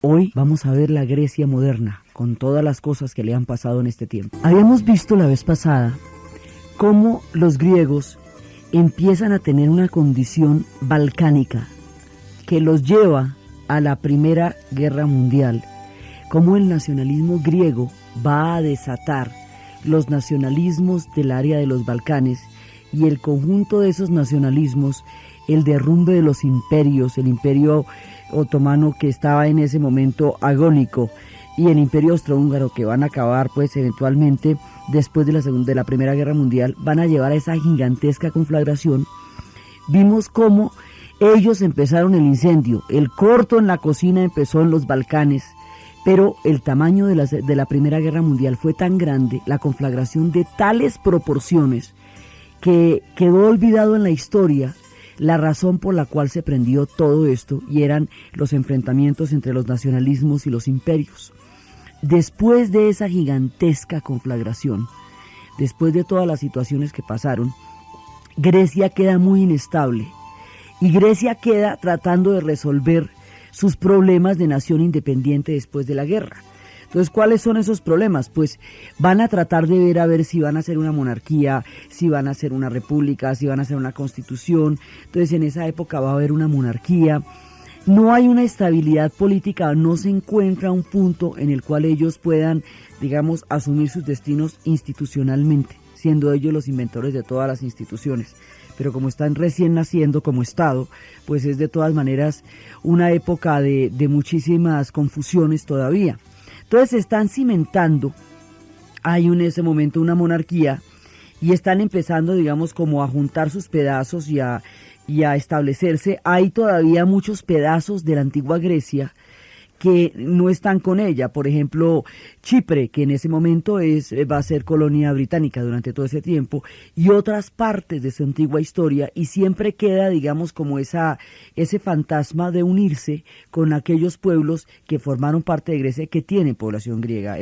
Hoy vamos a ver la Grecia moderna, con todas las cosas que le han pasado en este tiempo. Habíamos visto la vez pasada cómo los griegos empiezan a tener una condición balcánica que los lleva a la Primera Guerra Mundial, cómo el nacionalismo griego va a desatar los nacionalismos del área de los Balcanes y el conjunto de esos nacionalismos, el derrumbe de los imperios, el imperio otomano que estaba en ese momento agónico y el imperio austrohúngaro que van a acabar pues eventualmente después de la Primera Guerra Mundial, van a llevar a esa gigantesca conflagración. Vimos cómo ellos empezaron el incendio, el corto en la cocina empezó en los Balcanes, pero el tamaño de la Primera Guerra Mundial fue tan grande, la conflagración de tales proporciones, que quedó olvidado en la historia la razón por la cual se prendió todo esto, y eran los enfrentamientos entre los nacionalismos y los imperios. Después de esa gigantesca conflagración, después de todas las situaciones que pasaron, Grecia queda muy inestable, y Grecia queda tratando de resolver sus problemas de nación independiente después de la guerra. Entonces, ¿cuáles son esos problemas? Pues van a tratar de ver a ver si van a ser una monarquía, si van a ser una república, si van a ser una constitución. Entonces, en esa época va a haber una monarquía. No hay una estabilidad política, no se encuentra un punto en el cual ellos puedan, digamos, asumir sus destinos institucionalmente, siendo ellos los inventores de todas las instituciones. Pero como están recién naciendo como Estado, pues es de todas maneras una época de muchísimas confusiones todavía. Entonces se están cimentando, hay en ese momento una monarquía y están empezando, digamos, como a juntar sus pedazos y a establecerse. Hay todavía muchos pedazos de la antigua Grecia que no están con ella, por ejemplo Chipre, que en ese momento va a ser colonia británica durante todo ese tiempo, y otras partes de su antigua historia, y siempre queda, digamos, como ese fantasma de unirse con aquellos pueblos que formaron parte de Grecia que tienen población griega.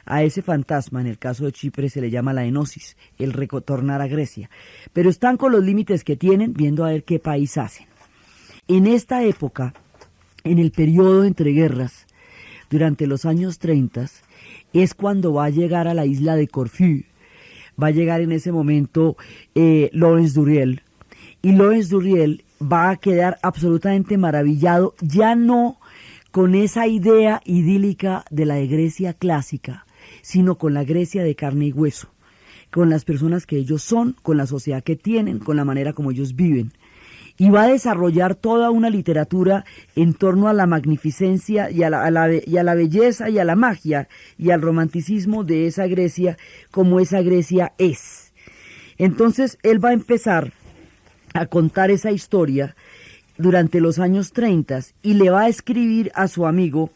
A ese fantasma, en el caso de Chipre, se le llama la enosis, el retornar a Grecia, pero están con los límites que tienen, viendo a ver qué país hacen. En esta época, en el periodo entre guerras, durante los años 30, es cuando va a llegar a la isla de Corfú, va a llegar en ese momento Lawrence Durrell, y Lawrence Durrell va a quedar absolutamente maravillado, ya no con esa idea idílica de la de Grecia clásica, sino con la Grecia de carne y hueso, con las personas que ellos son, con la sociedad que tienen, con la manera como ellos viven. Y va a desarrollar toda una literatura en torno a la magnificencia y a la belleza y a la magia y al romanticismo de esa Grecia, como esa Grecia es. Entonces él va a empezar a contar esa historia durante los años 30 y le va a escribir a su amigo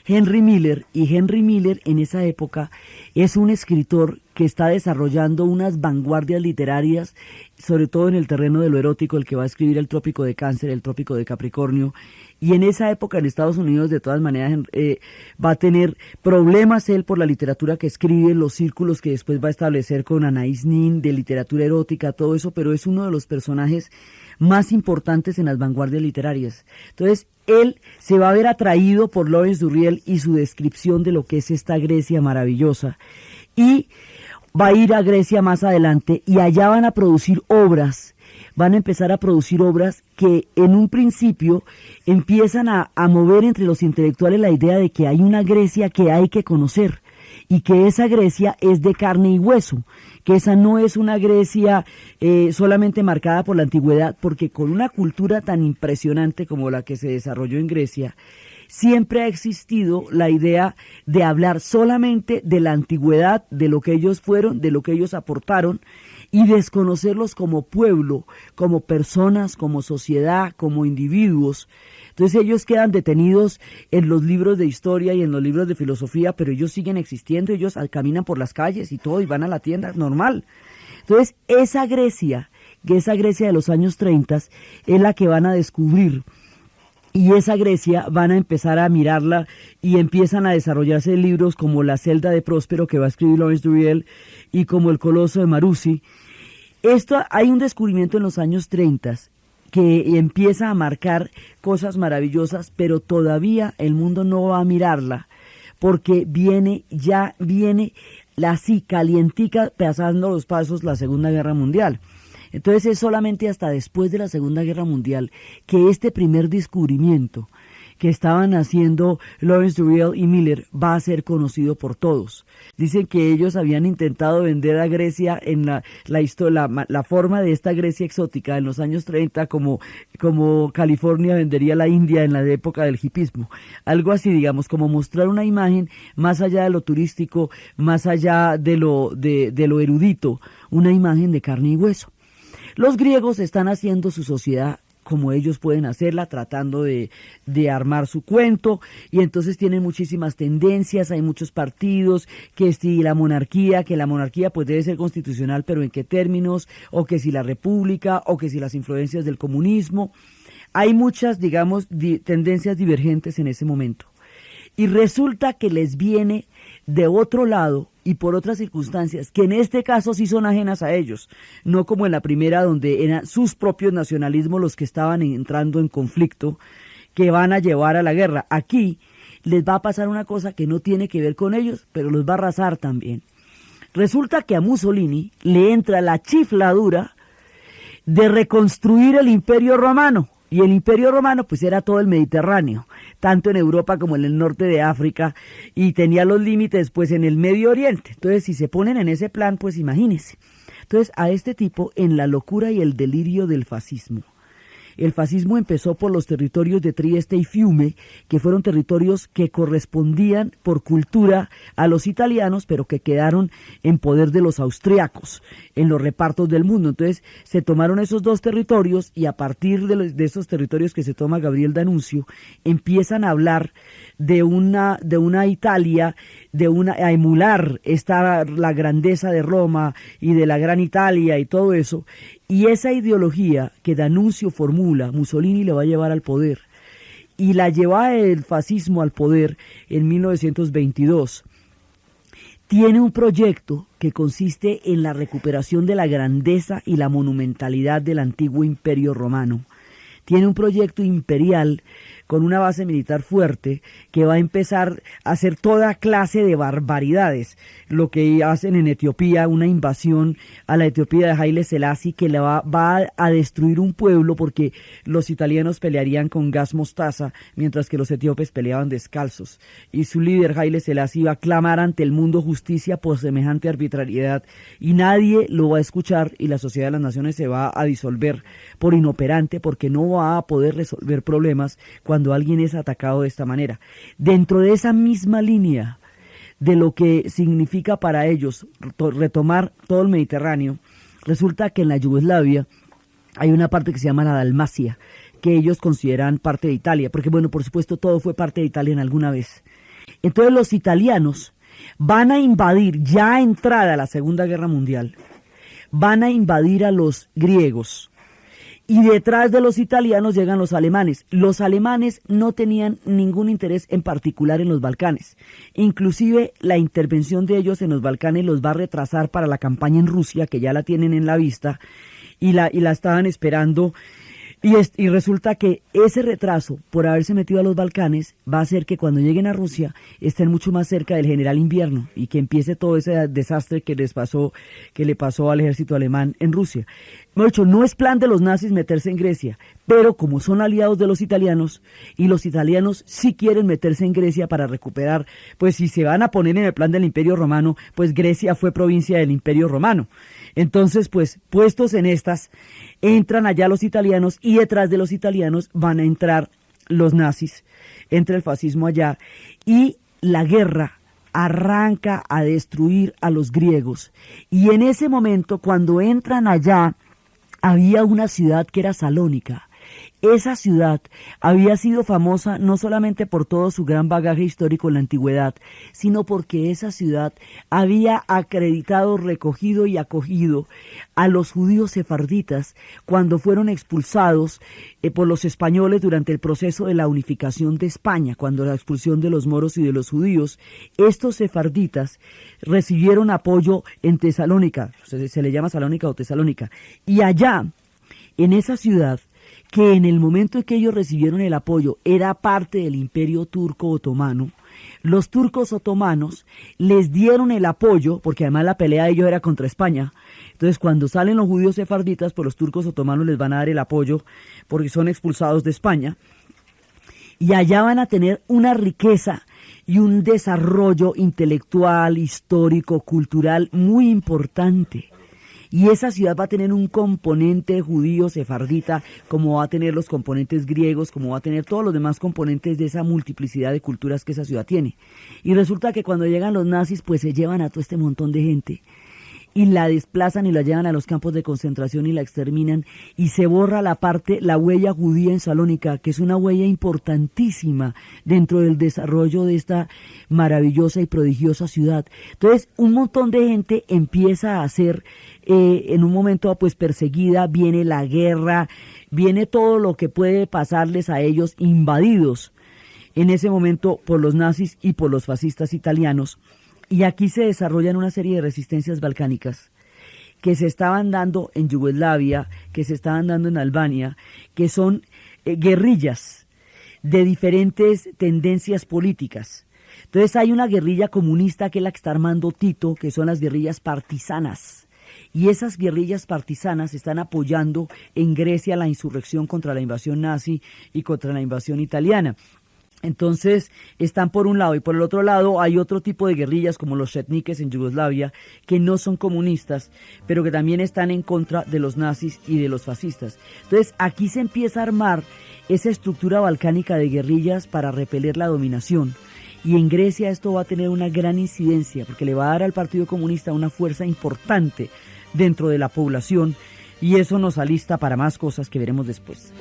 Henry Miller, y Henry Miller en esa época es un escritor que está desarrollando unas vanguardias literarias, sobre todo en el terreno de lo erótico, el que va a escribir El Trópico de Cáncer, El Trópico de Capricornio, y en esa época en Estados Unidos de todas maneras va a tener problemas él por la literatura que escribe, los círculos que después va a establecer con Anais Nin, de literatura erótica, todo eso, pero es uno de los personajes más importantes en las vanguardias literarias. Entonces, él se va a ver atraído por Lawrence Durrell y su descripción de lo que es esta Grecia maravillosa, y va a ir a Grecia más adelante, y allá van a producir obras, van a empezar a producir obras que en un principio empiezan a mover entre los intelectuales la idea de que hay una Grecia que hay que conocer, y que esa Grecia es de carne y hueso, que esa no es una Grecia solamente marcada por la antigüedad, porque con una cultura tan impresionante como la que se desarrolló en Grecia, siempre ha existido la idea de hablar solamente de la antigüedad, de lo que ellos fueron, de lo que ellos aportaron, y desconocerlos como pueblo, como personas, como sociedad, como individuos. Entonces ellos quedan detenidos en los libros de historia y en los libros de filosofía, pero ellos siguen existiendo, ellos caminan por las calles y todo, y van a la tienda, normal. Entonces esa Grecia de los años 30 es la que van a descubrir, y esa Grecia van a empezar a mirarla, y empiezan a desarrollarse libros como La celda de Próspero, que va a escribir Lawrence Durrell, y como El coloso de Marussi. Hay un descubrimiento en los años 30 que empieza a marcar cosas maravillosas, pero todavía el mundo no va a mirarla, porque ya viene así calientica, pasando los pasos la Segunda Guerra Mundial. Entonces es solamente hasta después de la Segunda Guerra Mundial que este primer descubrimiento que estaban haciendo Lawrence Durrell y Miller va a ser conocido por todos. Dicen que ellos habían intentado vender a Grecia en la forma de esta Grecia exótica en los años 30 como California vendería la India en la época del hipismo. Algo así, digamos, como mostrar una imagen más allá de lo turístico, más allá de lo erudito, una imagen de carne y hueso. Los griegos están haciendo su sociedad como ellos pueden hacerla, tratando de armar su cuento, y entonces tienen muchísimas tendencias, hay muchos partidos, que si la monarquía pues debe ser constitucional, pero en qué términos, o que si la república, o que si las influencias del comunismo. Hay muchas, digamos, tendencias divergentes en ese momento. Y resulta que les viene de otro lado y por otras circunstancias, que en este caso sí son ajenas a ellos, no como en la primera donde eran sus propios nacionalismos los que estaban entrando en conflicto, que van a llevar a la guerra. Aquí les va a pasar una cosa que no tiene que ver con ellos, pero los va a arrasar también. Resulta que a Mussolini le entra la chifladura de reconstruir el Imperio Romano. Y el Imperio Romano pues era todo el Mediterráneo, tanto en Europa como en el norte de África, y tenía los límites pues en el Medio Oriente. Entonces si se ponen en ese plan, pues imagínense. Entonces a este tipo, en la locura y el delirio del fascismo, el fascismo empezó por los territorios de Trieste y Fiume, que fueron territorios que correspondían por cultura a los italianos, pero que quedaron en poder de los austriacos en los repartos del mundo. Entonces se tomaron esos dos territorios y a partir de esos territorios que se toma Gabriel D'Annunzio, empiezan a hablar de una Italia, a emular la grandeza de Roma y de la Gran Italia y todo eso. Y esa ideología que D'Annunzio formula, Mussolini le va a llevar al poder. Y la lleva el fascismo al poder en 1922. Tiene un proyecto que consiste en la recuperación de la grandeza y la monumentalidad del antiguo Imperio Romano. Tiene un proyecto imperial con una base militar fuerte que va a empezar a hacer toda clase de barbaridades. Lo que hacen en Etiopía, una invasión a la Etiopía de Haile Selassie que va a destruir un pueblo porque los italianos pelearían con gas mostaza mientras que los etíopes peleaban descalzos. Y su líder Haile Selassie va a clamar ante el mundo justicia por semejante arbitrariedad y nadie lo va a escuchar y la Sociedad de las Naciones se va a disolver por inoperante porque no va a poder resolver problemas cuando alguien es atacado de esta manera. Dentro de esa misma línea de lo que significa para ellos retomar todo el Mediterráneo, resulta que en la Yugoslavia hay una parte que se llama la Dalmacia, que ellos consideran parte de Italia, porque bueno, por supuesto todo fue parte de Italia en alguna vez. Entonces los italianos van a invadir, ya entrada la Segunda Guerra Mundial, van a invadir a los griegos. Y detrás de los italianos llegan los alemanes. Los alemanes no tenían ningún interés en particular en los Balcanes. Inclusive la intervención de ellos en los Balcanes los va a retrasar para la campaña en Rusia, que ya la tienen en la vista, y la estaban esperando. Y resulta que ese retraso por haberse metido a los Balcanes va a hacer que cuando lleguen a Rusia estén mucho más cerca del general Invierno y que empiece todo ese desastre que le pasó al ejército alemán en Rusia. De hecho, no es plan de los nazis meterse en Grecia, pero como son aliados de los italianos y los italianos sí quieren meterse en Grecia para recuperar, pues si se van a poner en el plan del Imperio Romano, pues Grecia fue provincia del Imperio Romano. Entonces, pues, puestos en estas, entran allá los italianos y detrás de los italianos van a entrar los nazis, entra el fascismo allá y la guerra arranca a destruir a los griegos. Y en ese momento, cuando entran allá, había una ciudad que era Salónica. Esa ciudad había sido famosa no solamente por todo su gran bagaje histórico en la antigüedad, sino porque esa ciudad había acreditado, recogido y acogido a los judíos sefarditas cuando fueron expulsados por los españoles durante el proceso de la unificación de España, cuando la expulsión de los moros y de los judíos. Estos sefarditas recibieron apoyo en Tesalónica, se le llama Salónica o Tesalónica, y allá, en esa ciudad, que en el momento en que ellos recibieron el apoyo era parte del Imperio Turco Otomano, los turcos otomanos les dieron el apoyo, porque además la pelea de ellos era contra España. Entonces cuando salen los judíos sefarditas, pues los turcos otomanos les van a dar el apoyo porque son expulsados de España. Y allá van a tener una riqueza y un desarrollo intelectual, histórico, cultural muy importante. Y esa ciudad va a tener un componente judío sefardita, como va a tener los componentes griegos, como va a tener todos los demás componentes de esa multiplicidad de culturas que esa ciudad tiene. Y resulta que cuando llegan los nazis, pues se llevan a todo este montón de gente y la desplazan y la llevan a los campos de concentración y la exterminan, y se borra la huella judía en Salónica, que es una huella importantísima dentro del desarrollo de esta maravillosa y prodigiosa ciudad. Entonces, un montón de gente empieza a ser, en un momento pues perseguida, viene la guerra, viene todo lo que puede pasarles a ellos, invadidos en ese momento por los nazis y por los fascistas italianos. Y aquí se desarrollan una serie de resistencias balcánicas que se estaban dando en Yugoslavia, que se estaban dando en Albania, que son guerrillas de diferentes tendencias políticas. Entonces hay una guerrilla comunista que es la que está armando Tito, que son las guerrillas partisanas. Y esas guerrillas partisanas están apoyando en Grecia la insurrección contra la invasión nazi y contra la invasión italiana. Entonces están por un lado, y por el otro lado hay otro tipo de guerrillas como los chetniques en Yugoslavia, que no son comunistas, pero que también están en contra de los nazis y de los fascistas. Entonces aquí se empieza a armar esa estructura balcánica de guerrillas para repeler la dominación. Y en Grecia esto va a tener una gran incidencia, porque le va a dar al Partido Comunista una fuerza importante dentro de la población, y eso nos alista para más cosas que veremos después.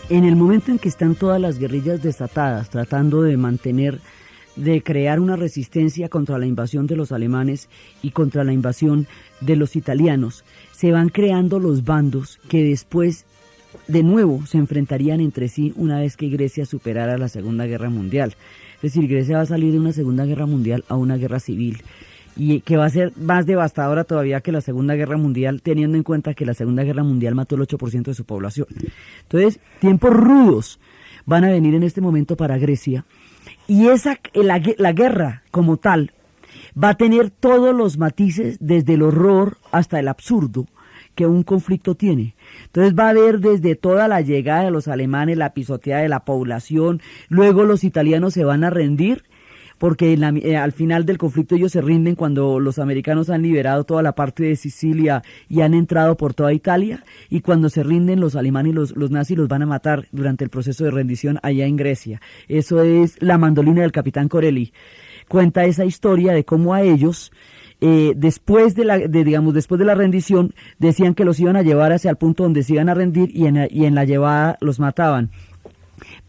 En el momento en que están todas las guerrillas desatadas, tratando de crear una resistencia contra la invasión de los alemanes y contra la invasión de los italianos, se van creando los bandos que después de nuevo se enfrentarían entre sí una vez que Grecia superara la Segunda Guerra Mundial. Es decir, Grecia va a salir de una Segunda Guerra Mundial a una guerra civil, y que va a ser más devastadora todavía que la Segunda Guerra Mundial, teniendo en cuenta que la Segunda Guerra Mundial mató el 8% de su población. Entonces, tiempos rudos van a venir en este momento para Grecia, y la guerra como tal va a tener todos los matices, desde el horror hasta el absurdo que un conflicto tiene. Entonces va a haber desde toda la llegada de los alemanes, la pisoteada de la población, luego los italianos se van a rendir, porque al final del conflicto ellos se rinden cuando los americanos han liberado toda la parte de Sicilia y han entrado por toda Italia, y cuando se rinden los alemanes y los nazis los van a matar durante el proceso de rendición allá en Grecia. Eso es La mandolina del capitán Corelli. Cuenta esa historia de cómo a ellos, después de la rendición, decían que los iban a llevar hacia el punto donde se iban a rendir, y en la llevada los mataban.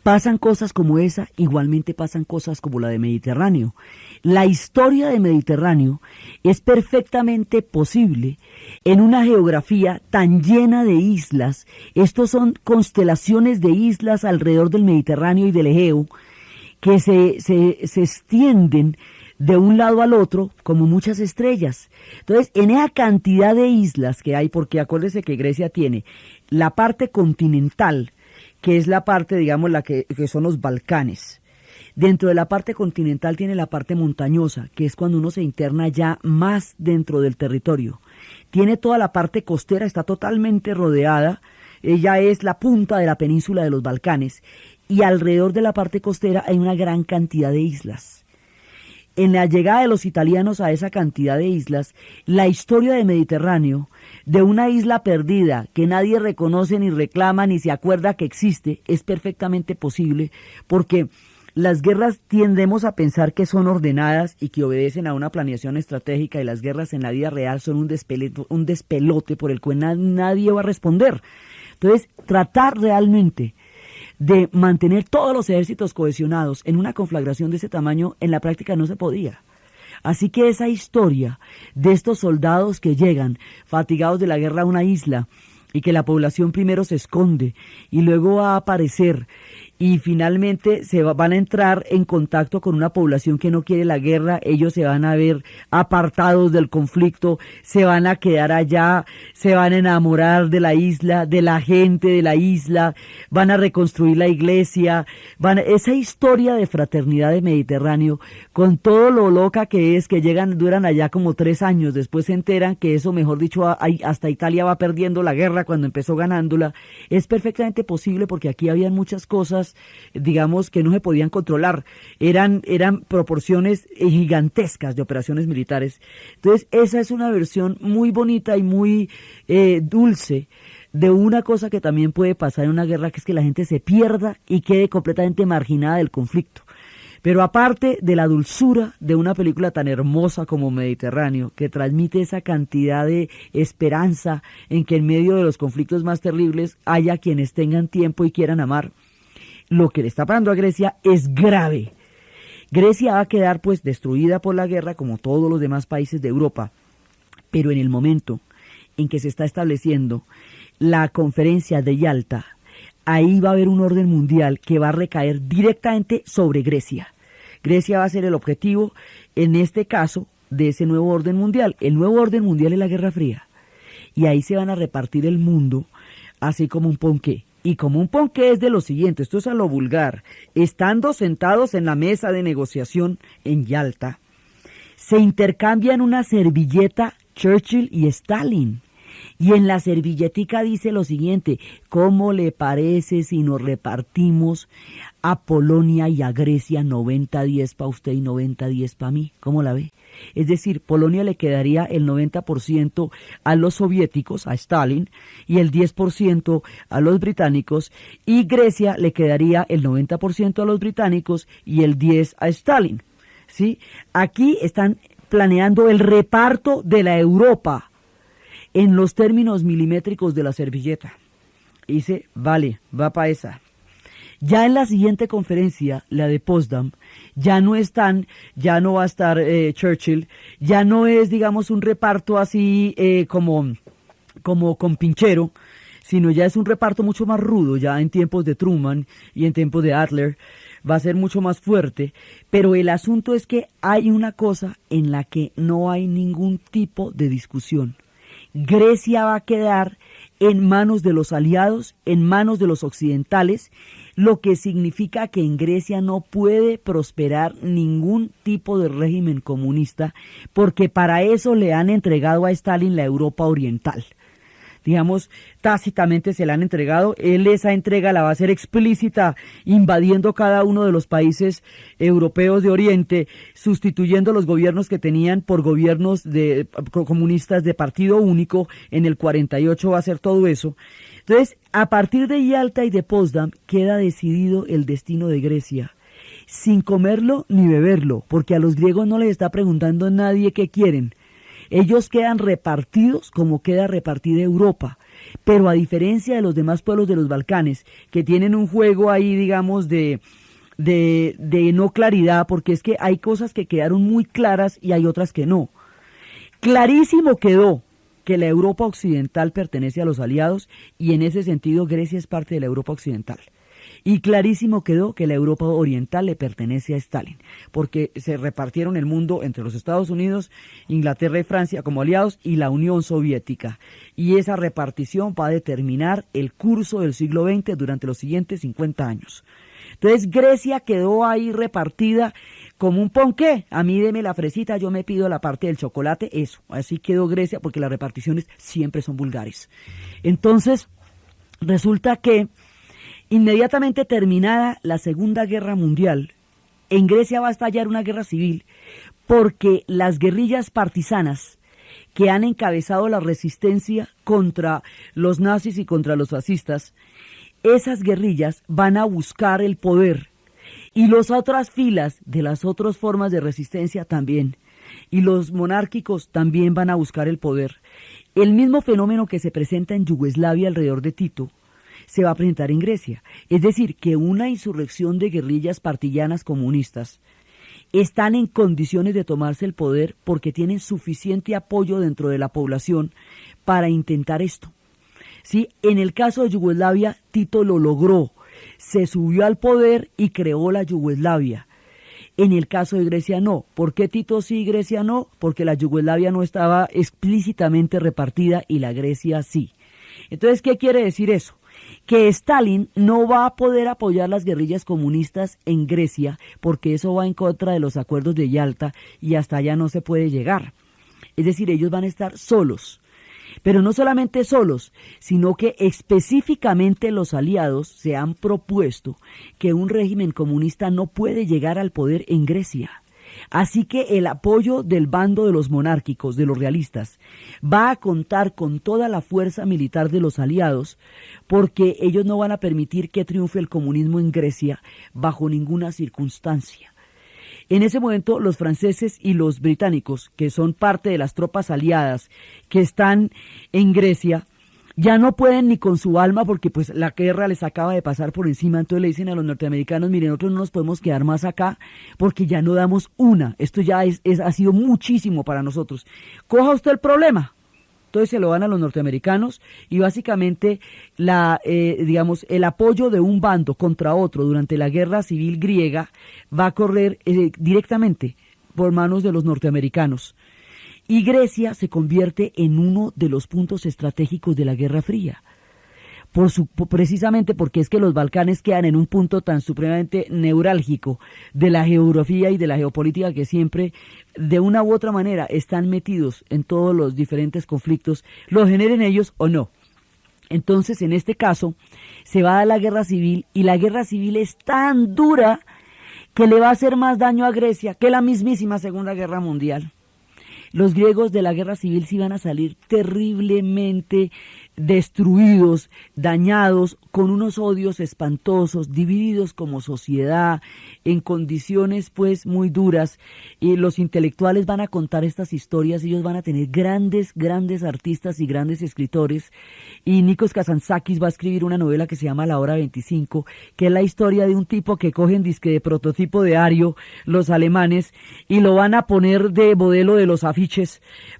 Pasan cosas como esa, igualmente pasan cosas como la de Mediterráneo. La historia de Mediterráneo es perfectamente posible en una geografía tan llena de islas. Estos son constelaciones de islas alrededor del Mediterráneo y del Egeo, que se extienden de un lado al otro como muchas estrellas. Entonces, en esa cantidad de islas que hay, porque acuérdese que Grecia tiene la parte continental, que es la parte, digamos, que son los Balcanes. Dentro de la parte continental tiene la parte montañosa, que es cuando uno se interna ya más dentro del territorio. Tiene toda la parte costera, está totalmente rodeada, ella es la punta de la península de los Balcanes, y alrededor de la parte costera hay una gran cantidad de islas. En la llegada de los italianos a esa cantidad de islas, la historia del Mediterráneo, de una isla perdida que nadie reconoce ni reclama ni se acuerda que existe, es perfectamente posible, porque las guerras tendemos a pensar que son ordenadas y que obedecen a una planeación estratégica, y las guerras en la vida real son un despelote por el cual nadie va a responder. Entonces, tratar realmente de mantener todos los ejércitos cohesionados en una conflagración de ese tamaño, en la práctica no se podía. Así que esa historia de estos soldados que llegan fatigados de la guerra a una isla y que la población primero se esconde y luego va a aparecer y finalmente van a entrar en contacto con una población que no quiere la guerra, ellos se van a ver apartados del conflicto, se van a quedar allá, se van a enamorar de la isla, de la gente de la isla, van a reconstruir la iglesia, esa historia de fraternidad de Mediterráneo, con todo lo loca que es, que duran allá como 3 años, después se enteran que eso, mejor dicho, hasta Italia va perdiendo la guerra cuando empezó ganándola, es perfectamente posible porque aquí habían muchas cosas, digamos, que no se podían controlar, eran proporciones gigantescas de operaciones militares. Entonces esa es una versión muy bonita y muy dulce de una cosa que también puede pasar en una guerra, que es que la gente se pierda y quede completamente marginada del conflicto. Pero aparte de la dulzura de una película tan hermosa como Mediterráneo, que transmite esa cantidad de esperanza en que en medio de los conflictos más terribles haya quienes tengan tiempo y quieran amar, lo que le está pasando a Grecia es grave. Grecia va a quedar pues destruida por la guerra como todos los demás países de Europa, pero en el momento en que se está estableciendo la conferencia de Yalta, ahí va a haber un orden mundial que va a recaer directamente sobre Grecia. Grecia va a ser el objetivo, en este caso, de ese nuevo orden mundial. El nuevo orden mundial es la Guerra Fría, y ahí se van a repartir el mundo así como un ponqué. Y como un ponqué es de lo siguiente, esto es a lo vulgar, estando sentados en la mesa de negociación en Yalta, se intercambian una servilleta Churchill y Stalin. Y en la servilletica dice lo siguiente: ¿cómo le parece si nos repartimos a Polonia y a Grecia 90-10 para usted y 90-10 para mí? ¿Cómo la ve? Es decir, Polonia le quedaría el 90% a los soviéticos, a Stalin, y el 10% a los británicos, y Grecia le quedaría el 90% a los británicos y el 10% a Stalin. ¿Sí? Aquí están planeando el reparto de la Europa en los términos milimétricos de la servilleta. Y dice, vale, va para esa. Ya en la siguiente conferencia, la de Potsdam, ya no va a estar Churchill, ya no es, digamos, un reparto así como con pinchero, sino ya es un reparto mucho más rudo, ya en tiempos de Truman y en tiempos de Adler, va a ser mucho más fuerte, pero el asunto es que hay una cosa en la que no hay ningún tipo de discusión. Grecia va a quedar en manos de los aliados, en manos de los occidentales, lo que significa que en Grecia no puede prosperar ningún tipo de régimen comunista, porque para eso le han entregado a Stalin la Europa oriental. Digamos, tácitamente se la han entregado, él esa entrega la va a hacer explícita, invadiendo cada uno de los países europeos de Oriente, sustituyendo los gobiernos que tenían por gobiernos comunistas de partido único. En el 48 va a hacer todo eso. Entonces, a partir de Yalta y de Potsdam, queda decidido el destino de Grecia, sin comerlo ni beberlo, porque a los griegos no les está preguntando nadie qué quieren. Ellos quedan repartidos como queda repartida Europa, pero a diferencia de los demás pueblos de los Balcanes, que tienen un juego ahí, digamos, de no claridad, porque es que hay cosas que quedaron muy claras y hay otras que no. Clarísimo quedó que la Europa occidental pertenece a los aliados, y en ese sentido Grecia es parte de la Europa occidental. Y clarísimo quedó que la Europa oriental le pertenece a Stalin, porque se repartieron el mundo entre los Estados Unidos, Inglaterra y Francia como aliados, y la Unión Soviética. Y esa repartición va a determinar el curso del siglo XX durante los siguientes 50 años. Entonces Grecia quedó ahí repartida como un ponqué. A mí deme la fresita, yo me pido la parte del chocolate, eso. Así quedó Grecia porque las reparticiones siempre son vulgares. Entonces, resulta que inmediatamente terminada la Segunda Guerra Mundial, en Grecia va a estallar una guerra civil porque las guerrillas partisanas que han encabezado la resistencia contra los nazis y contra los fascistas, esas guerrillas van a buscar el poder y las otras filas de las otras formas de resistencia también, y los monárquicos también van a buscar el poder. El mismo fenómeno que se presenta en Yugoslavia alrededor de Tito se va a presentar en Grecia, es decir, que una insurrección de guerrillas partisanas comunistas están en condiciones de tomarse el poder porque tienen suficiente apoyo dentro de la población para intentar esto. ¿Sí? En el caso de Yugoslavia, Tito lo logró, se subió al poder y creó la Yugoslavia. En el caso de Grecia no. ¿Por qué Tito sí y Grecia no? Porque la Yugoslavia no estaba explícitamente repartida y la Grecia sí. Entonces, ¿qué quiere decir eso? Que Stalin no va a poder apoyar las guerrillas comunistas en Grecia porque eso va en contra de los acuerdos de Yalta y hasta allá no se puede llegar. Es decir, ellos van a estar solos. Pero no solamente solos, sino que específicamente los aliados se han propuesto que un régimen comunista no puede llegar al poder en Grecia. Así que el apoyo del bando de los monárquicos, de los realistas, va a contar con toda la fuerza militar de los aliados, porque ellos no van a permitir que triunfe el comunismo en Grecia bajo ninguna circunstancia. En ese momento los franceses y los británicos, que son parte de las tropas aliadas que están en Grecia, ya no pueden ni con su alma porque pues la guerra les acaba de pasar por encima. Entonces le dicen a los norteamericanos: miren, nosotros no nos podemos quedar más acá porque ya no damos una, esto ya ha sido muchísimo para nosotros, coja usted el problema. Entonces se lo dan a los norteamericanos y básicamente el apoyo de un bando contra otro durante la guerra civil griega va a correr directamente por manos de los norteamericanos. Y Grecia se convierte en uno de los puntos estratégicos de la Guerra Fría. Precisamente porque es que los Balcanes quedan en un punto tan supremamente neurálgico de la geografía y de la geopolítica que siempre, de una u otra manera, están metidos en todos los diferentes conflictos, los generen ellos o no. Entonces, en este caso, se va a dar la guerra civil y la guerra civil es tan dura que le va a hacer más daño a Grecia que la mismísima Segunda Guerra Mundial. Los griegos de la guerra civil sí van a salir terriblemente destruidos, dañados, con unos odios espantosos, divididos como sociedad, en condiciones pues muy duras. Y los intelectuales van a contar estas historias, ellos van a tener grandes artistas y grandes escritores. Y Nikos Kazantzakis va a escribir una novela que se llama La Hora 25, que es la historia de un tipo que cogen disque de prototipo de ario los alemanes y lo van a poner de modelo de los afiches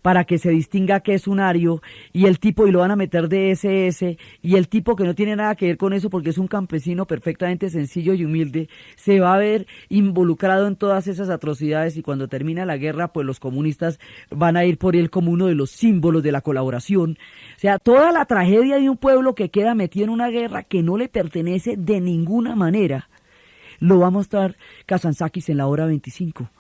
para que se distinga que es un ario, y el tipo, y lo van a meter de SS, y el tipo, que no tiene nada que ver con eso porque es un campesino perfectamente sencillo y humilde, se va a ver involucrado en todas esas atrocidades, y cuando termina la guerra pues los comunistas van a ir por él como uno de los símbolos de la colaboración. O sea, toda la tragedia de un pueblo que queda metido en una guerra que no le pertenece de ninguna manera lo va a mostrar Kazantzakis en La Hora 25.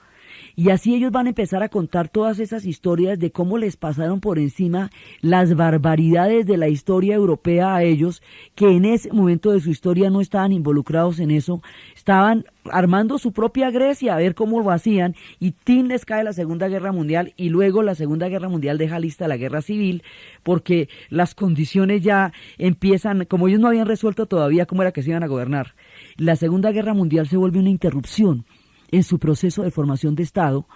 Y así ellos van a empezar a contar todas esas historias de cómo les pasaron por encima las barbaridades de la historia europea a ellos, que en ese momento de su historia no estaban involucrados en eso, estaban armando su propia Grecia, a ver cómo lo hacían, y tin les cae la Segunda Guerra Mundial, y luego la Segunda Guerra Mundial deja lista la Guerra Civil, porque las condiciones ya empiezan, como ellos no habían resuelto todavía cómo era que se iban a gobernar, la Segunda Guerra Mundial se vuelve una interrupción en su proceso de formación de Estado.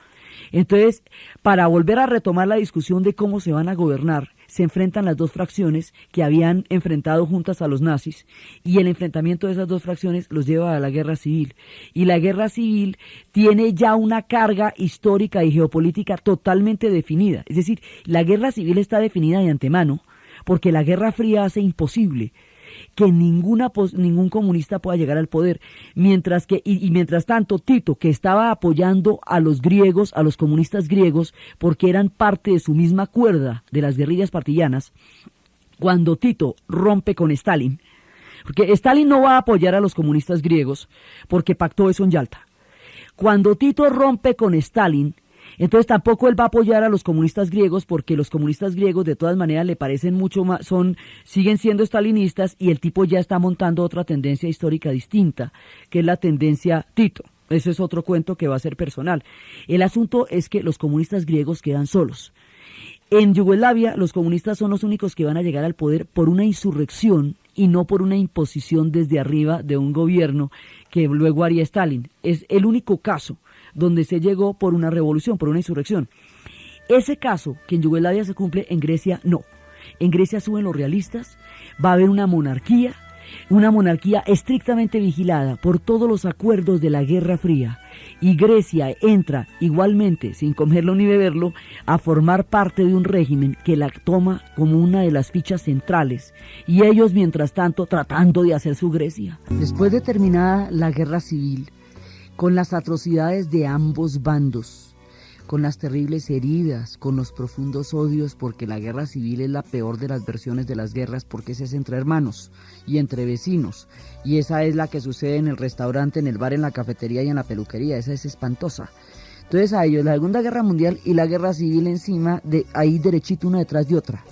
Entonces, para volver a retomar la discusión de cómo se van a gobernar, se enfrentan las dos fracciones que habían enfrentado juntas a los nazis, y el enfrentamiento de esas dos fracciones los lleva a la guerra civil. Y la guerra civil tiene ya una carga histórica y geopolítica totalmente definida. Es decir, la guerra civil está definida de antemano, porque la Guerra Fría hace imposible que ningún comunista pueda llegar al poder, mientras tanto Tito, que estaba apoyando a los griegos, a los comunistas griegos, porque eran parte de su misma cuerda de las guerrillas partisanas, cuando Tito rompe con Stalin, Porque Stalin no va a apoyar a los comunistas griegos porque pactó eso en Yalta. Cuando Tito rompe con Stalin, entonces tampoco él va a apoyar a los comunistas griegos porque los comunistas griegos de todas maneras le parecen mucho más, siguen siendo stalinistas y el tipo ya está montando otra tendencia histórica distinta, que es la tendencia Tito. Eso es otro cuento que va a ser personal. El asunto es que los comunistas griegos quedan solos. En Yugoslavia los comunistas son los únicos que van a llegar al poder por una insurrección y no por una imposición desde arriba de un gobierno que luego haría Stalin. Es el único caso donde se llegó por una revolución, por una insurrección. Ese caso que en Yugoslavia se cumple, en Grecia no. En Grecia suben los realistas, va a haber una monarquía estrictamente vigilada por todos los acuerdos de la Guerra Fría, y Grecia entra igualmente, sin comerlo ni beberlo, a formar parte de un régimen que la toma como una de las fichas centrales, y ellos mientras tanto tratando de hacer su Grecia. Después de terminada la guerra civil, con las atrocidades de ambos bandos, con las terribles heridas, con los profundos odios, porque la guerra civil es la peor de las versiones de las guerras, porque esa es entre hermanos y entre vecinos, y esa es la que sucede en el restaurante, en el bar, en la cafetería y en la peluquería, esa es espantosa. Entonces a ellos la Segunda Guerra Mundial y la guerra civil encima, ahí derechito una detrás de otra.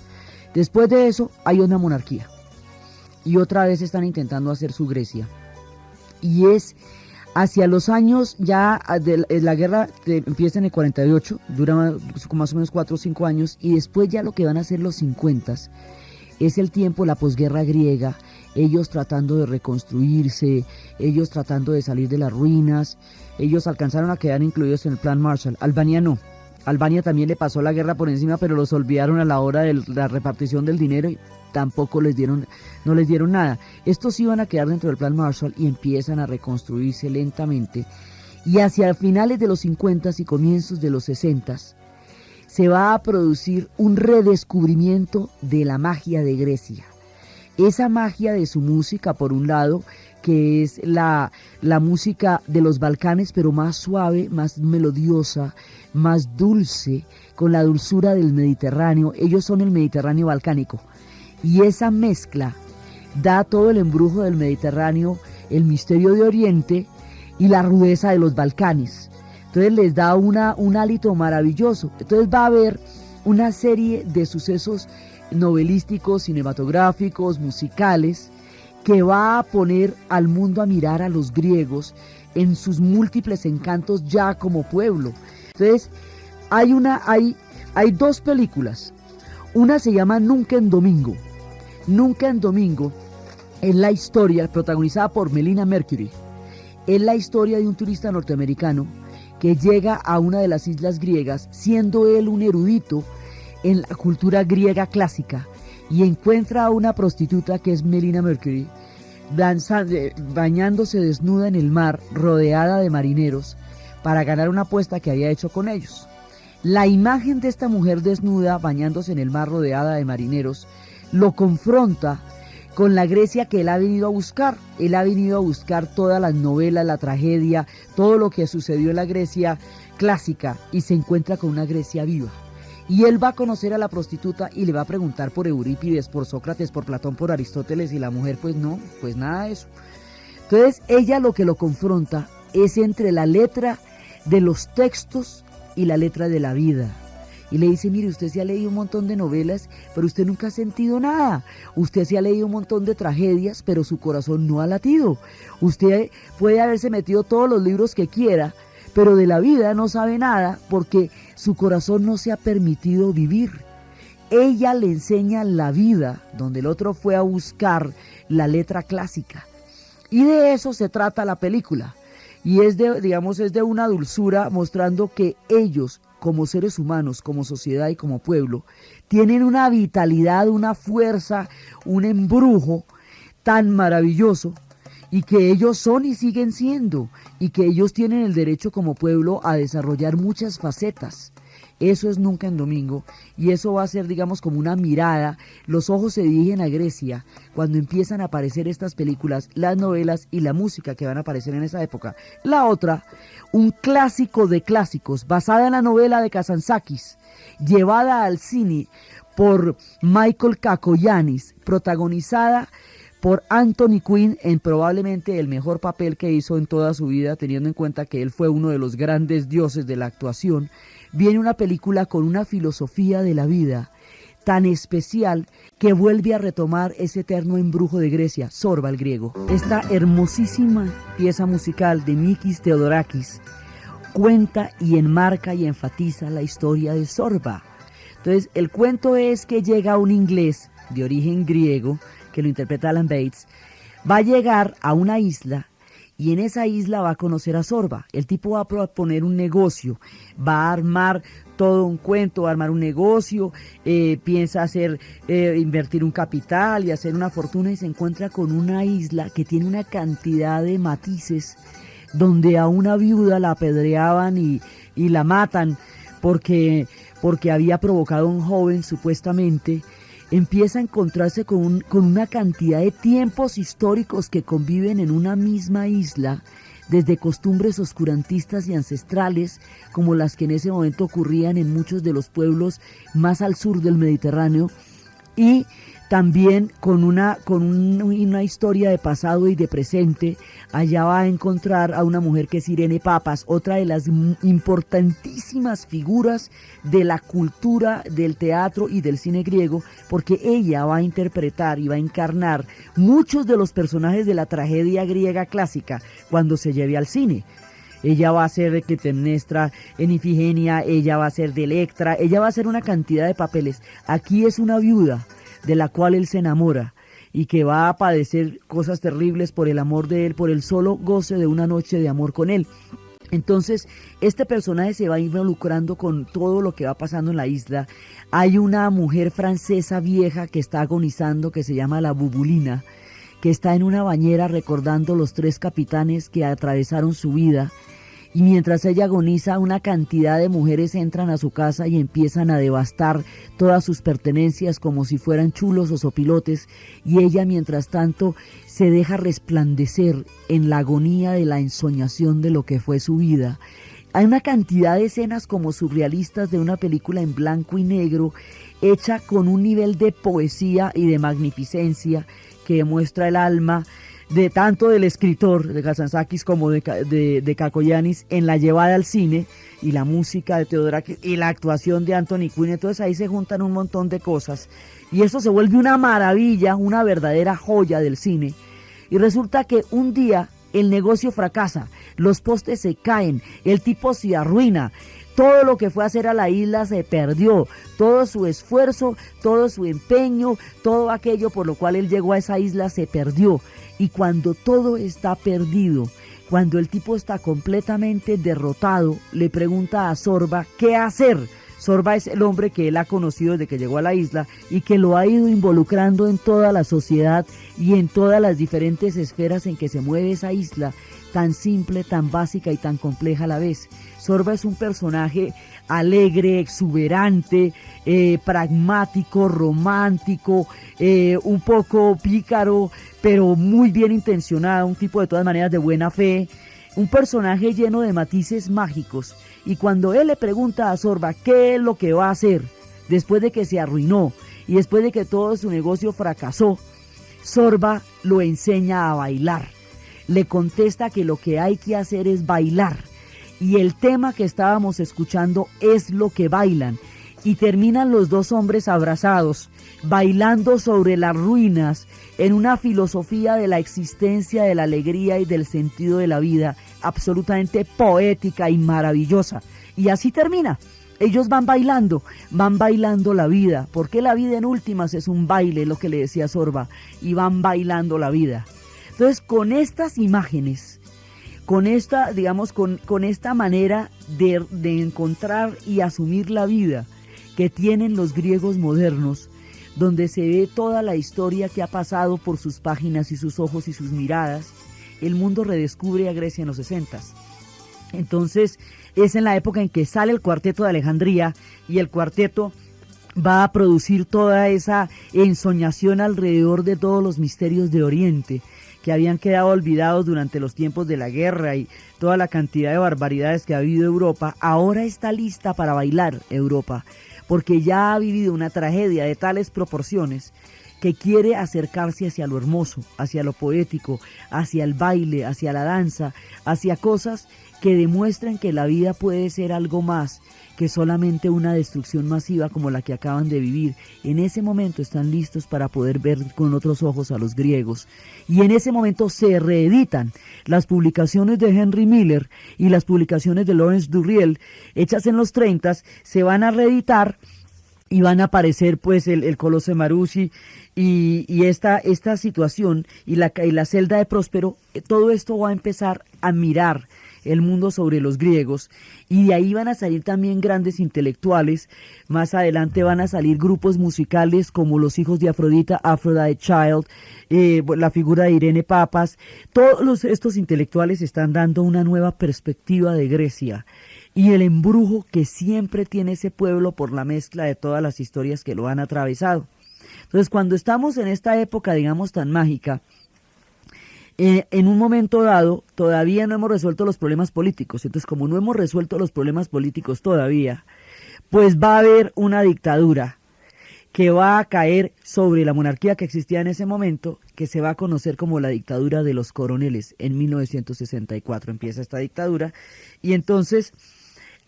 Después de eso hay una monarquía, y otra vez están intentando hacer su Grecia, y es hacia los años ya de la guerra empieza en el 48, dura más o menos 4 o 5 años, y después ya lo que van a ser los 50 es el tiempo, la posguerra griega, ellos tratando de reconstruirse, ellos tratando de salir de las ruinas, ellos alcanzaron a quedar incluidos en el Plan Marshall. Albania no, Albania también le pasó la guerra por encima, pero los olvidaron a la hora de la repartición del dinero y tampoco no les dieron nada. Estos iban a quedar dentro del Plan Marshall y empiezan a reconstruirse lentamente, y hacia finales de los 50 y comienzos de los 60 se va a producir un redescubrimiento de la magia de Grecia. Esa magia de su música, por un lado, que es la música de los Balcanes, pero más suave, más melodiosa, más dulce, con la dulzura del Mediterráneo. Ellos son el Mediterráneo balcánico. Y esa mezcla da todo el embrujo del Mediterráneo, el misterio de Oriente y la rudeza de los Balcanes. Entonces les da un hálito maravilloso. Entonces va a haber una serie de sucesos novelísticos, cinematográficos, musicales, que va a poner al mundo a mirar a los griegos en sus múltiples encantos ya como pueblo. Entonces hay dos películas. Una se llama Nunca en Domingo. Nunca en Domingo es la historia, protagonizada por Melina Mercury, es la historia de un turista norteamericano que llega a una de las islas griegas, siendo él un erudito en la cultura griega clásica, y encuentra a una prostituta que es Melina Mercury, bañándose desnuda en el mar, rodeada de marineros, para ganar una apuesta que había hecho con ellos. La imagen de esta mujer desnuda, bañándose en el mar, rodeada de marineros, lo confronta con la Grecia que él ha venido a buscar. Él ha venido a buscar todas las novelas, la tragedia, todo lo que sucedió en la Grecia clásica, y se encuentra con una Grecia viva. Y él va a conocer a la prostituta y le va a preguntar por Eurípides, por Sócrates, por Platón, por Aristóteles, y la mujer pues no, pues nada de eso. Entonces ella lo que lo confronta es entre la letra de los textos y la letra de la vida. Y le dice, mire, usted se ha leído un montón de novelas, pero usted nunca ha sentido nada. Usted se ha leído un montón de tragedias, pero su corazón no ha latido. Usted puede haberse metido todos los libros que quiera, pero de la vida no sabe nada porque su corazón no se ha permitido vivir. Ella le enseña la vida, donde el otro fue a buscar la letra clásica. Y de eso se trata la película. Y es de una dulzura, mostrando que ellos, como seres humanos, como sociedad y como pueblo, tienen una vitalidad, una fuerza, un embrujo tan maravilloso, y que ellos son y siguen siendo, y que ellos tienen el derecho como pueblo a desarrollar muchas facetas. Eso es Nunca en Domingo, y eso va a ser, digamos, como una mirada. Los ojos se dirigen a Grecia cuando empiezan a aparecer estas películas, las novelas y la música que van a aparecer en esa época. La otra, un clásico de clásicos, basada en la novela de Kazantzakis, llevada al cine por Michael Kakoyannis, protagonizada por Anthony Quinn en probablemente el mejor papel que hizo en toda su vida, teniendo en cuenta que él fue uno de los grandes dioses de la actuación. Viene una película con una filosofía de la vida tan especial que vuelve a retomar ese eterno embrujo de Grecia, Zorba el griego. Esta hermosísima pieza musical de Mikis Theodorakis cuenta y enmarca y enfatiza la historia de Zorba. Entonces, el cuento es que llega un inglés de origen griego, que lo interpreta Alan Bates, va a llegar a una isla y en esa isla va a conocer a Zorba. El tipo va a proponer un negocio, va a armar todo un cuento, va a armar un negocio, piensa hacer, invertir un capital y hacer una fortuna, y se encuentra con una isla que tiene una cantidad de matices, donde a una viuda la apedreaban y la matan porque había provocado a un joven supuestamente. Empieza a encontrarse con una cantidad de tiempos históricos que conviven en una misma isla, desde costumbres oscurantistas y ancestrales, como las que en ese momento ocurrían en muchos de los pueblos más al sur del Mediterráneo, y también con una historia de pasado y de presente. Allá va a encontrar a una mujer que es Irene Papas, otra de las importantísimas figuras de la cultura del teatro y del cine griego, porque ella va a interpretar y va a encarnar muchos de los personajes de la tragedia griega clásica cuando se lleve al cine. Ella va a ser de Clitemnestra en Ifigenia, ella va a ser de Electra, ella va a hacer una cantidad de papeles. Aquí es una viuda de la cual él se enamora y que va a padecer cosas terribles por el amor de él, por el solo goce de una noche de amor con él. Entonces, este personaje se va involucrando con todo lo que va pasando en la isla. Hay una mujer francesa vieja que está agonizando, que se llama la Bubulina, que está en una bañera recordando los 3 capitanes que atravesaron su vida. Y mientras ella agoniza, una cantidad de mujeres entran a su casa y empiezan a devastar todas sus pertenencias como si fueran chulos o sopilotes, y ella mientras tanto se deja resplandecer en la agonía de la ensoñación de lo que fue su vida. Hay una cantidad de escenas como surrealistas de una película en blanco y negro, hecha con un nivel de poesía y de magnificencia que demuestra el alma de tanto del escritor de Kazantzakis como de Kakoyanis en la llevada al cine, y la música de Theodorakis y la actuación de Anthony Quinn. Entonces ahí se juntan un montón de cosas y eso se vuelve una maravilla, una verdadera joya del cine. Y resulta que un día el negocio fracasa, los postes se caen, el tipo se arruina. Todo lo que fue a hacer a la isla se perdió, todo su esfuerzo, todo su empeño, todo aquello por lo cual él llegó a esa isla se perdió. Y cuando todo está perdido, cuando el tipo está completamente derrotado, le pregunta a Zorba qué hacer. Zorba es el hombre que él ha conocido desde que llegó a la isla y que lo ha ido involucrando en toda la sociedad y en todas las diferentes esferas en que se mueve esa isla, tan simple, tan básica y tan compleja a la vez. Zorba es un personaje alegre, exuberante, pragmático, romántico, un poco pícaro, pero muy bien intencionado, un tipo de todas maneras de buena fe, un personaje lleno de matices mágicos. Y cuando él le pregunta a Zorba qué es lo que va a hacer después de que se arruinó y después de que todo su negocio fracasó, Zorba lo enseña a bailar. Le contesta que lo que hay que hacer es bailar. Y el tema que estábamos escuchando es lo que bailan. Y terminan los dos hombres abrazados, bailando sobre las ruinas, en una filosofía de la existencia, de la alegría y del sentido de la vida, absolutamente poética y maravillosa. Y así termina. Ellos van bailando la vida, porque la vida en últimas es un baile, lo que le decía Zorba, y van bailando la vida. Entonces, con estas imágenes, con esta, digamos, con esta manera de encontrar y asumir la vida que tienen los griegos modernos, donde se ve toda la historia que ha pasado por sus páginas y sus ojos y sus miradas, el mundo redescubre a Grecia en los 60s. Entonces, es en la época en que sale el Cuarteto de Alejandría, y el cuarteto va a producir toda esa ensoñación alrededor de todos los misterios de Oriente, que habían quedado olvidados durante los tiempos de la guerra y toda la cantidad de barbaridades que ha vivido Europa. Ahora está lista para bailar Europa, porque ya ha vivido una tragedia de tales proporciones que quiere acercarse hacia lo hermoso, hacia lo poético, hacia el baile, hacia la danza, hacia cosas que demuestran que la vida puede ser algo más que solamente una destrucción masiva como la que acaban de vivir. En ese momento están listos para poder ver con otros ojos a los griegos. Y en ese momento se reeditan las publicaciones de Henry Miller y las publicaciones de Lawrence Durrell, hechas en los 30, se van a reeditar y van a aparecer pues el Coloso de Marusi y esta situación y la celda de Próspero. Todo esto va a empezar a mirar el mundo sobre los griegos, y de ahí van a salir también grandes intelectuales. Más adelante van a salir grupos musicales como los hijos de Afrodita, Aphrodite Child, la figura de Irene Papas. Todos estos intelectuales están dando una nueva perspectiva de Grecia y el embrujo que siempre tiene ese pueblo por la mezcla de todas las historias que lo han atravesado. Entonces, cuando estamos en esta época, digamos, tan mágica, en un momento dado, todavía no hemos resuelto los problemas políticos. Entonces, como no hemos resuelto los problemas políticos todavía, pues va a haber una dictadura que va a caer sobre la monarquía que existía en ese momento, que se va a conocer como la dictadura de los coroneles. En 1964 empieza esta dictadura, y entonces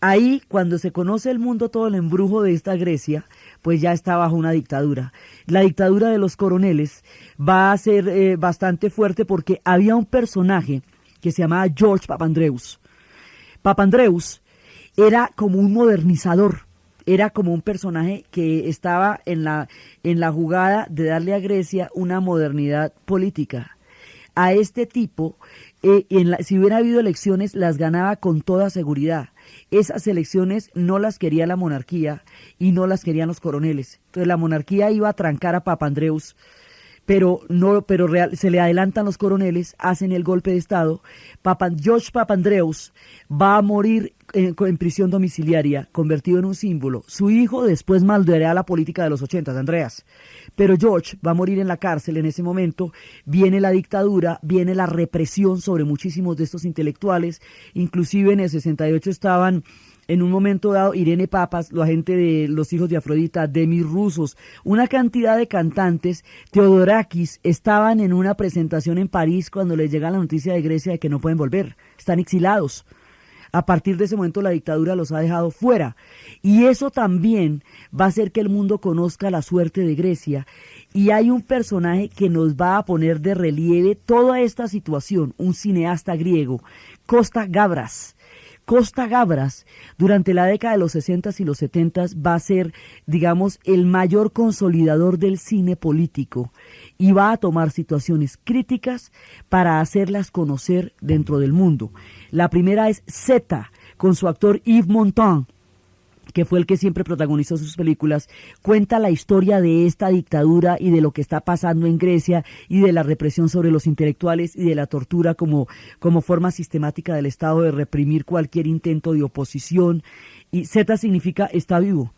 ahí, cuando se conoce el mundo todo el embrujo de esta Grecia, pues ya está bajo una dictadura. La dictadura de los coroneles va a ser bastante fuerte, porque había un personaje que se llamaba George Papandreou. Papandreou era como un modernizador, era como un personaje que estaba en la jugada de darle a Grecia una modernidad política. A este tipo, si hubiera habido elecciones, las ganaba con toda seguridad. Esas elecciones no las quería la monarquía y no las querían los coroneles. Entonces la monarquía iba a trancar a Papandreou, pero se le adelantan los coroneles, hacen el golpe de estado. George Papandreou va a morir en prisión domiciliaria, convertido en un símbolo. Su hijo después moldeará la política de los 80, Andreas. Pero George va a morir en la cárcel en ese momento. Viene la dictadura, viene la represión sobre muchísimos de estos intelectuales. Inclusive en el 68 estaban, en un momento dado, Irene Papas, la gente de los hijos de Afrodita, Demis Roussos, una cantidad de cantantes. Theodorakis estaban en una presentación en París cuando les llega la noticia de Grecia de que no pueden volver, están exilados. A partir de ese momento la dictadura los ha dejado fuera, y eso también va a hacer que el mundo conozca la suerte de Grecia. Y hay un personaje que nos va a poner de relieve toda esta situación, un cineasta griego, Costa Gavras. Costa Gavras, durante la década de los 60 y los 70, va a ser, digamos, el mayor consolidador del cine político, y va a tomar situaciones críticas para hacerlas conocer dentro del mundo. La primera es Zeta, con su actor Yves Montand, que fue el que siempre protagonizó sus películas. Cuenta la historia de esta dictadura y de lo que está pasando en Grecia, y de la represión sobre los intelectuales y de la tortura como forma sistemática del Estado de reprimir cualquier intento de oposición. Y Zeta significa está vivo.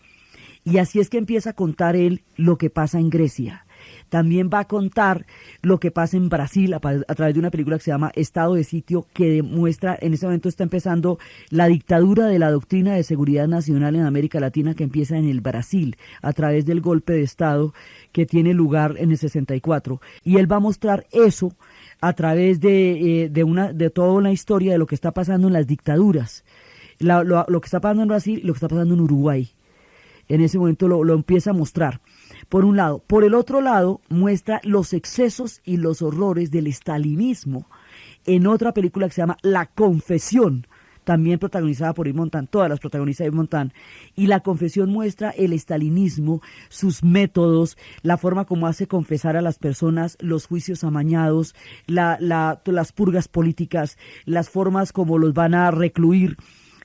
Y así es que empieza a contar él lo que pasa en Grecia. También va a contar lo que pasa en Brasil a través de una película que se llama Estado de Sitio, que demuestra, en ese momento está empezando la dictadura de la doctrina de seguridad nacional en América Latina, que empieza en el Brasil a través del golpe de Estado que tiene lugar en el 64. Y él va a mostrar eso a través de toda una historia de lo que está pasando en las dictaduras, lo que está pasando en Brasil y lo que está pasando en Uruguay. En ese momento lo empieza a mostrar, por un lado. Por el otro lado, muestra los excesos y los horrores del estalinismo en otra película que se llama La Confesión, también protagonizada por Yves Montand, todas las protagoniza Yves Montand. Y La Confesión muestra el estalinismo, sus métodos, la forma como hace confesar a las personas, los juicios amañados, las purgas políticas, las formas como los van a recluir.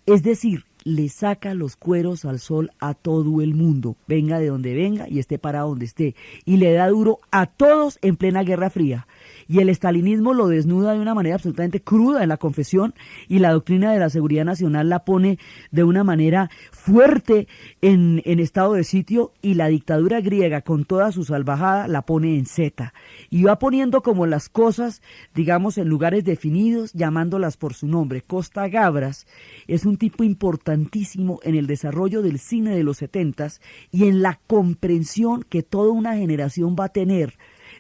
Es decir, le saca los cueros al sol a todo el mundo, venga de donde venga y esté parado donde esté, y le da duro a todos en plena Guerra Fría. Y el estalinismo lo desnuda de una manera absolutamente cruda en La Confesión, y la doctrina de la seguridad nacional la pone de una manera fuerte en Estado de Sitio, y la dictadura griega con toda su salvajada la pone en Zeta. Y va poniendo como las cosas, digamos, en lugares definidos, llamándolas por su nombre. Costa Gavras es un tipo importante importantísimo en el desarrollo del cine de los 70s y en la comprensión que toda una generación va a tener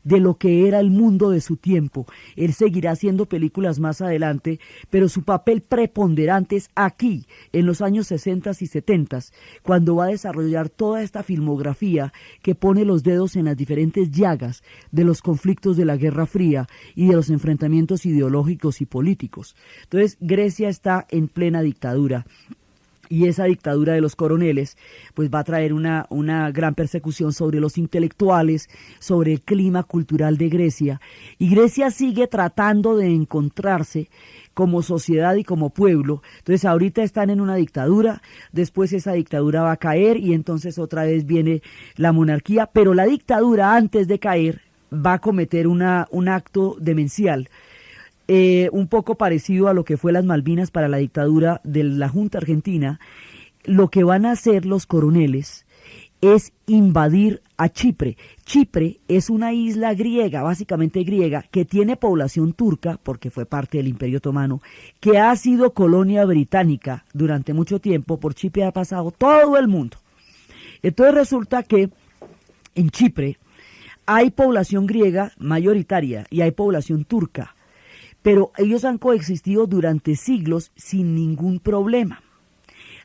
de lo que era el mundo de su tiempo. Él seguirá haciendo películas más adelante, pero su papel preponderante es aquí, en los años 60 y 70, cuando va a desarrollar toda esta filmografía que pone los dedos en las diferentes llagas de los conflictos de la Guerra Fría y de los enfrentamientos ideológicos y políticos. Entonces, Grecia está en plena dictadura. Y esa dictadura de los coroneles pues va a traer una gran persecución sobre los intelectuales, sobre el clima cultural de Grecia. Y Grecia sigue tratando de encontrarse como sociedad y como pueblo. Entonces ahorita están en una dictadura, después esa dictadura va a caer y entonces otra vez viene la monarquía. Pero la dictadura, antes de caer, va a cometer un acto demencial. Un poco parecido a lo que fue las Malvinas para la dictadura de la Junta Argentina. Lo que van a hacer los coroneles es invadir a Chipre. Chipre es una isla griega, básicamente griega, que tiene población turca, porque fue parte del Imperio Otomano, que ha sido colonia británica durante mucho tiempo. Por Chipre ha pasado todo el mundo. Entonces resulta que en Chipre hay población griega mayoritaria y hay población turca. Pero ellos han coexistido durante siglos sin ningún problema.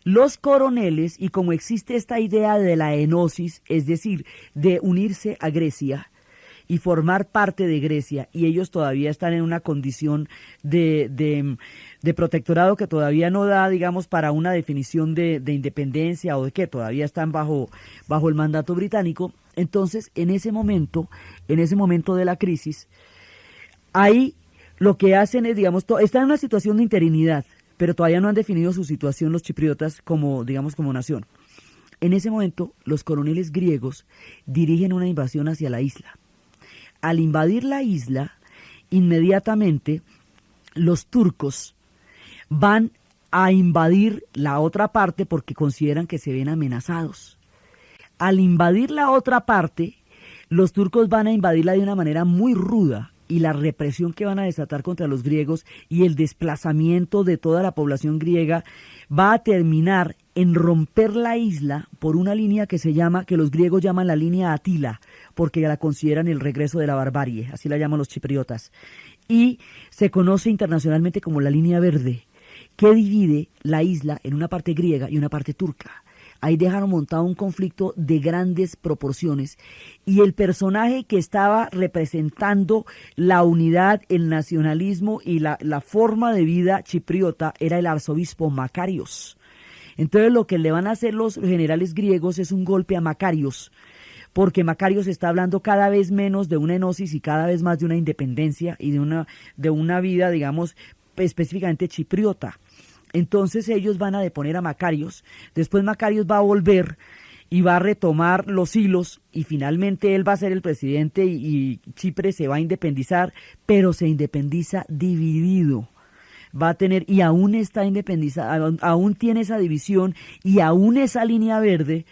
Los coroneles, y como existe esta idea de la enosis, es decir, de unirse a Grecia y formar parte de Grecia, y ellos todavía están en una condición de protectorado que todavía no da, digamos, para una definición de independencia o de que todavía están bajo el mandato británico. Entonces, en ese momento de la crisis, ahí lo que hacen es, digamos, están en una situación de interinidad, pero todavía no han definido su situación los chipriotas como, digamos, como nación. En ese momento, los coroneles griegos dirigen una invasión hacia la isla. Al invadir la isla, inmediatamente los turcos van a invadir la otra parte porque consideran que se ven amenazados. Al invadir la otra parte, los turcos van a invadirla de una manera muy ruda, y la represión que van a desatar contra los griegos y el desplazamiento de toda la población griega va a terminar en romper la isla por una línea que los griegos llaman la línea Atila, porque la consideran el regreso de la barbarie, así la llaman los chipriotas, y se conoce internacionalmente como la línea verde, que divide la isla en una parte griega y una parte turca. Ahí dejaron montado un conflicto de grandes proporciones y el personaje que estaba representando la unidad, el nacionalismo y la forma de vida chipriota era el arzobispo Macarios. Entonces lo que le van a hacer los generales griegos es un golpe a Macarios, porque Macarios está hablando cada vez menos de una enosis y cada vez más de una independencia y de una vida, digamos, específicamente chipriota. Entonces ellos van a deponer a Macarios, después Macarios va a volver y va a retomar los hilos y finalmente él va a ser el presidente y Chipre se va a independizar, pero se independiza dividido. Va a tener, y aún está independizada, aún tiene esa división y aún esa línea verde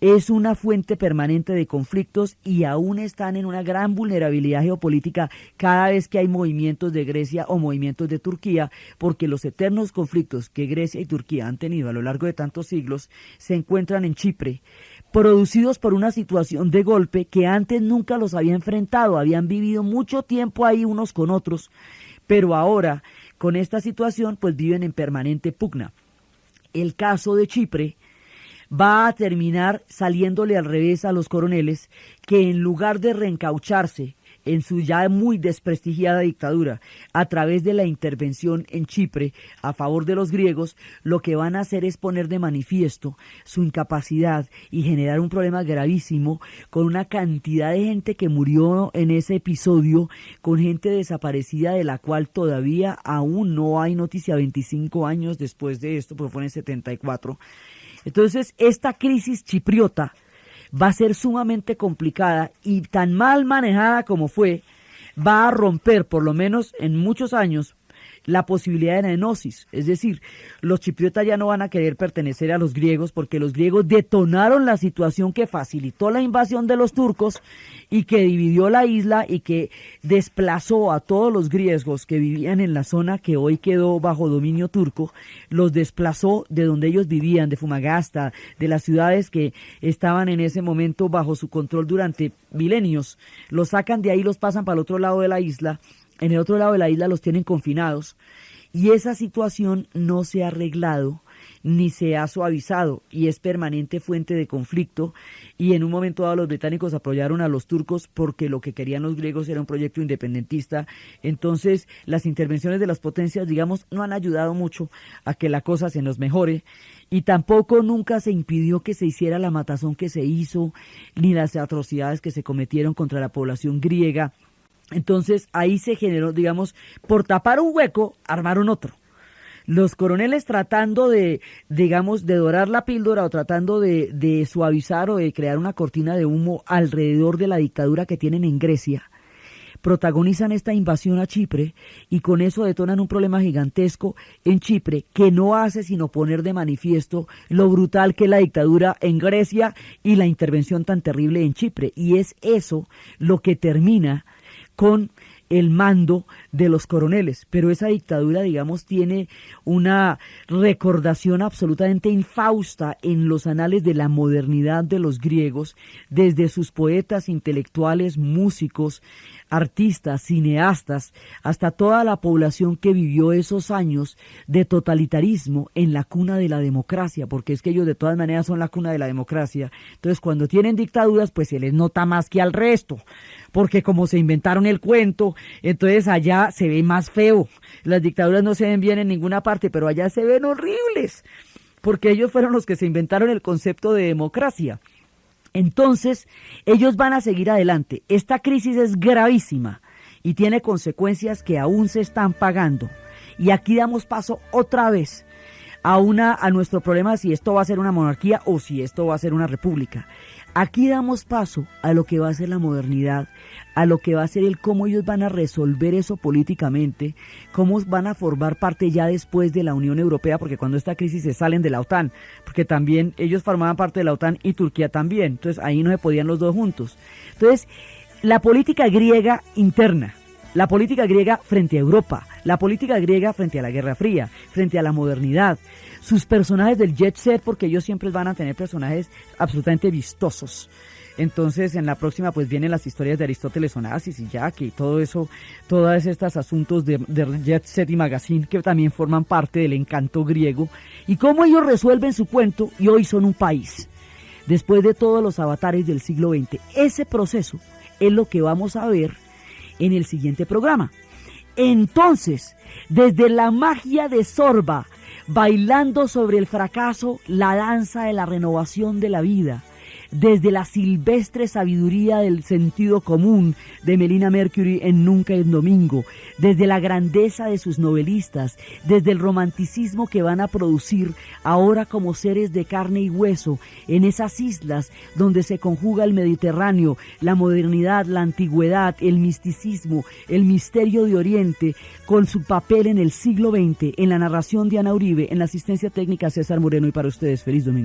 es una fuente permanente de conflictos y aún están en una gran vulnerabilidad geopolítica cada vez que hay movimientos de Grecia o movimientos de Turquía, porque los eternos conflictos que Grecia y Turquía han tenido a lo largo de tantos siglos se encuentran en Chipre, producidos por una situación de golpe que antes nunca los había enfrentado, habían vivido mucho tiempo ahí unos con otros, pero ahora con esta situación pues viven en permanente pugna. El caso de Chipre va a terminar saliéndole al revés a los coroneles, que en lugar de reencaucharse en su ya muy desprestigiada dictadura a través de la intervención en Chipre a favor de los griegos, lo que van a hacer es poner de manifiesto su incapacidad y generar un problema gravísimo con una cantidad de gente que murió en ese episodio, con gente desaparecida de la cual todavía aún no hay noticia 25 años después de esto, porque fue en el 74. Entonces, esta crisis chipriota va a ser sumamente complicada y tan mal manejada como fue, va a romper, por lo menos en muchos años, la posibilidad de la enosis, es decir, los chipriotas ya no van a querer pertenecer a los griegos porque los griegos detonaron la situación que facilitó la invasión de los turcos y que dividió la isla y que desplazó a todos los griegos que vivían en la zona que hoy quedó bajo dominio turco, los desplazó de donde ellos vivían, de Fumagasta, de las ciudades que estaban en ese momento bajo su control durante milenios, los sacan de ahí, los pasan para el otro lado de la isla. En el otro lado de la isla los tienen confinados y esa situación no se ha arreglado ni se ha suavizado y es permanente fuente de conflicto y en un momento dado los británicos apoyaron a los turcos porque lo que querían los griegos era un proyecto independentista. Entonces las intervenciones de las potencias, digamos, no han ayudado mucho a que la cosa se nos mejore y tampoco nunca se impidió que se hiciera la matazón que se hizo ni las atrocidades que se cometieron contra la población griega. Entonces ahí se generó, digamos, por tapar un hueco, armaron otro. Los coroneles tratando de, digamos, de dorar la píldora o tratando de suavizar o de crear una cortina de humo alrededor de la dictadura que tienen en Grecia, protagonizan esta invasión a Chipre y con eso detonan un problema gigantesco en Chipre que no hace sino poner de manifiesto lo brutal que es la dictadura en Grecia y la intervención tan terrible en Chipre. Y es eso lo que termina con el mando de los coroneles, pero esa dictadura, digamos, tiene una recordación absolutamente infausta en los anales de la modernidad de los griegos, desde sus poetas, intelectuales, músicos, artistas, cineastas, hasta toda la población que vivió esos años de totalitarismo en la cuna de la democracia, porque es que ellos de todas maneras son la cuna de la democracia. Entonces, cuando tienen dictaduras, pues se les nota más que al resto, porque como se inventaron el cuento, entonces allá se ve más feo. Las dictaduras no se ven bien en ninguna parte, pero allá se ven horribles, porque ellos fueron los que se inventaron el concepto de democracia. Entonces, ellos van a seguir adelante. Esta crisis es gravísima y tiene consecuencias que aún se están pagando. Y aquí damos paso otra vez a nuestro problema si esto va a ser una monarquía o si esto va a ser una república. Aquí damos paso a lo que va a ser la modernidad, a lo que va a ser el cómo ellos van a resolver eso políticamente, cómo van a formar parte ya después de la Unión Europea, porque cuando esta crisis se salen de la OTAN, porque también ellos formaban parte de la OTAN y Turquía también, entonces ahí no se podían los dos juntos. Entonces, la política griega interna, la política griega frente a Europa, la política griega frente a la Guerra Fría, frente a la modernidad, sus personajes del jet set, porque ellos siempre van a tener personajes absolutamente vistosos. Entonces, en la próxima, pues vienen las historias de Aristóteles Onassis y Jack y todo eso, todos estos asuntos de jet set y magazine que también forman parte del encanto griego y cómo ellos resuelven su cuento y hoy son un país. Después de todos los avatares del siglo XX, ese proceso es lo que vamos a ver en el siguiente programa. Entonces, desde la magia de Sorba, bailando sobre el fracaso, la danza de la renovación de la vida, desde la silvestre sabiduría del sentido común de Melina Mercury en Nunca es Domingo, desde la grandeza de sus novelistas, desde el romanticismo que van a producir ahora como seres de carne y hueso en esas islas donde se conjuga el Mediterráneo, la modernidad, la antigüedad, el misticismo, el misterio de Oriente, con su papel en el siglo XX, en la narración de Ana Uribe, en la asistencia técnica César Moreno y para ustedes, feliz domingo.